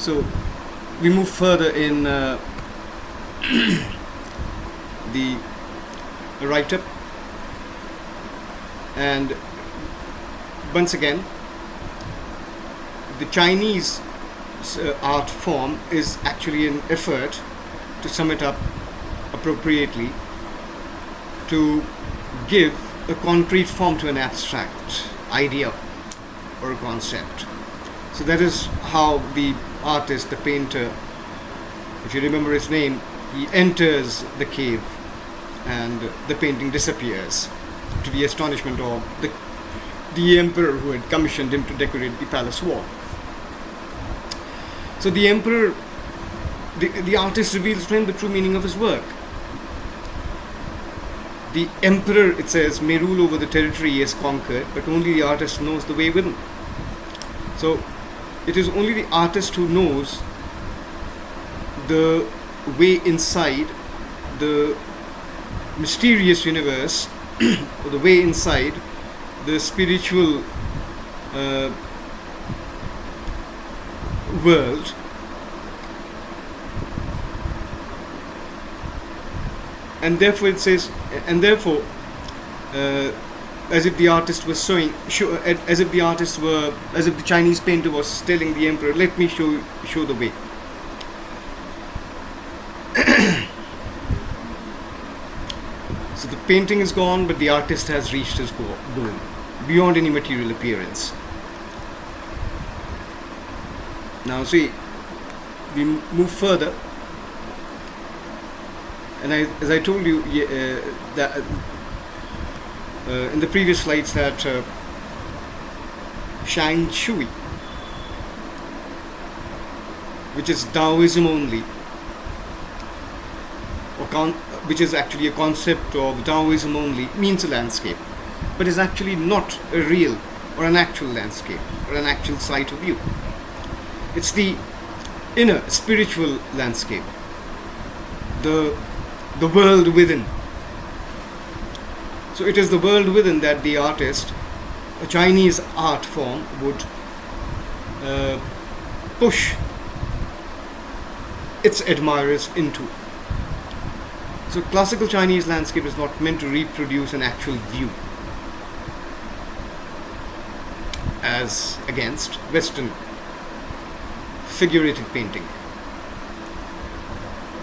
So we move further in the write-up, and once again the Chinese art form is actually an effort, to sum it up appropriately, to give a concrete form to an abstract idea or a concept. So that is how the artist, the painter, if you remember his name, he enters the cave and the painting disappears, to the astonishment of the emperor who had commissioned him to decorate the palace wall. So the emperor, the artist reveals to him the true meaning of his work. The emperor, it says, may rule over the territory he has conquered, but only the artist knows the way within. So it is only the artist who knows the way inside the mysterious universe, or the way inside the spiritual world, and therefore it says, and therefore as if the artist was as if the Chinese painter was telling the emperor, let me show the way. So the painting is gone, but the artist has reached his goal beyond any material appearance. Now see, we move further, and as I told you that in the previous slides, that Shang Shui, which is Taoism only, which is actually a concept of Taoism only, means a landscape, but is actually not a real or an actual landscape or an actual sight of view. It's the inner spiritual landscape, the world within. So it is the world within that the artist, a Chinese art form, would push its admirers into. So classical Chinese landscape is not meant to reproduce an actual view, as against Western figurative painting.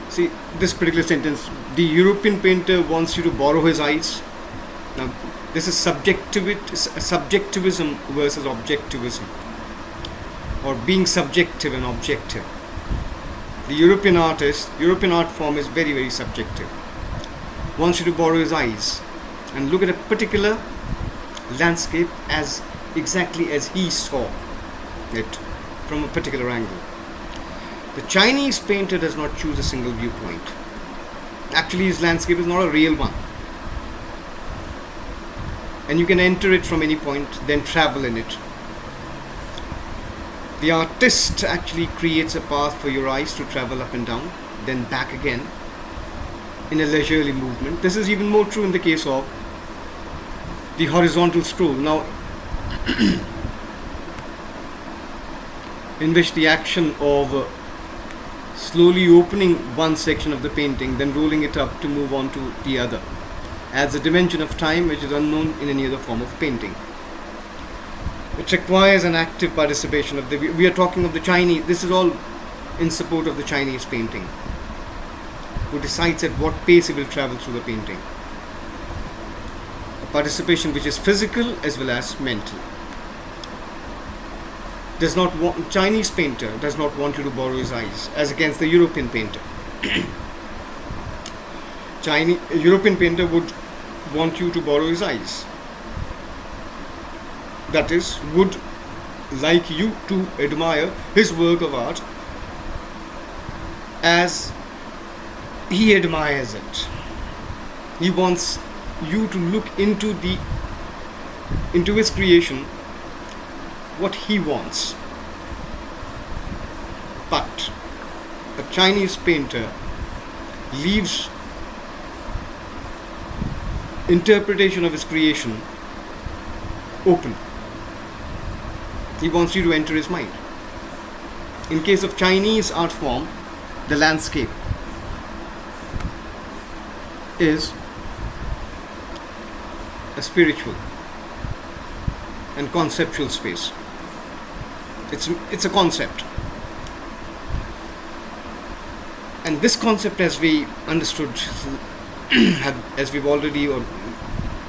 See, this particular sentence, the European painter wants you to borrow his eyes. Now, this is subjectivism versus objectivism, or being subjective and objective. The European art form is very, very subjective. Wants you to borrow his eyes and look at a particular landscape as exactly as he saw it from a particular angle. The Chinese painter does not choose a single viewpoint. Actually, his landscape is not a real one, and you can enter it from any point, then travel in it. The artist actually creates a path for your eyes to travel up and down, then back again in a leisurely movement. This is even more true in the case of the horizontal stroll. Now, in which the action of slowly opening one section of the painting, then rolling it up to move on to the other, adds a dimension of time which is unknown in any other form of painting. It requires an active participation of we are talking of the Chinese. This is all in support of the Chinese painting, who decides at what pace he will travel through the painting. A participation which is physical as well as mental. Chinese painter does not want you to borrow his eyes, as against the European painter. European painter would want you to borrow his eyes. That is, would like you to admire his work of art as he admires it. He wants you to look into his creation, what he wants. But a Chinese painter leaves interpretation of his creation open. He wants you to enter his mind. In case of Chinese art form, the landscape is a spiritual and conceptual space. It's a concept. And this concept, as we understood, as we've already or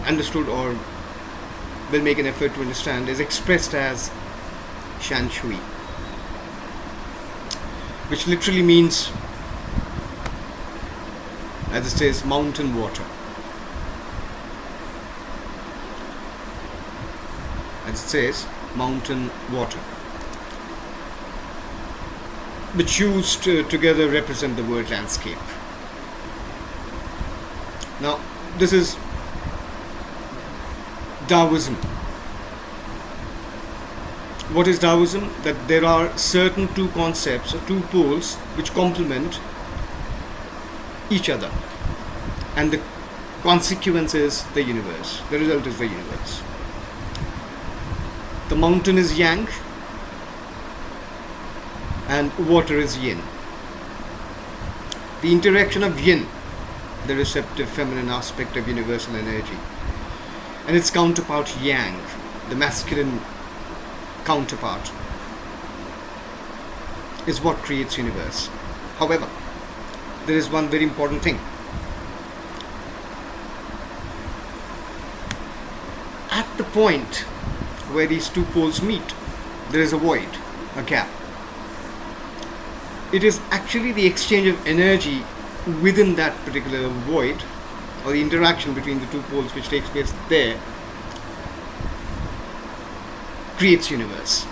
understood or will make an effort to understand, is expressed as shan shui, which literally means, as it says, mountain water. As it says, mountain water, which used together represent the word landscape. Now, this is Taoism. What is Taoism? That there are certain two concepts or two poles which complement each other, and the consequence is the universe. The result is the universe. The mountain is yang and water is yin. The interaction of yin, the receptive feminine aspect of universal energy, and its counterpart yang, the masculine counterpart, is what creates universe. However, there is one very important thing. At the point where these two poles meet, there is a void, a gap. It is actually the exchange of energy within that particular void, or the interaction between the two poles which takes place there, creates universe.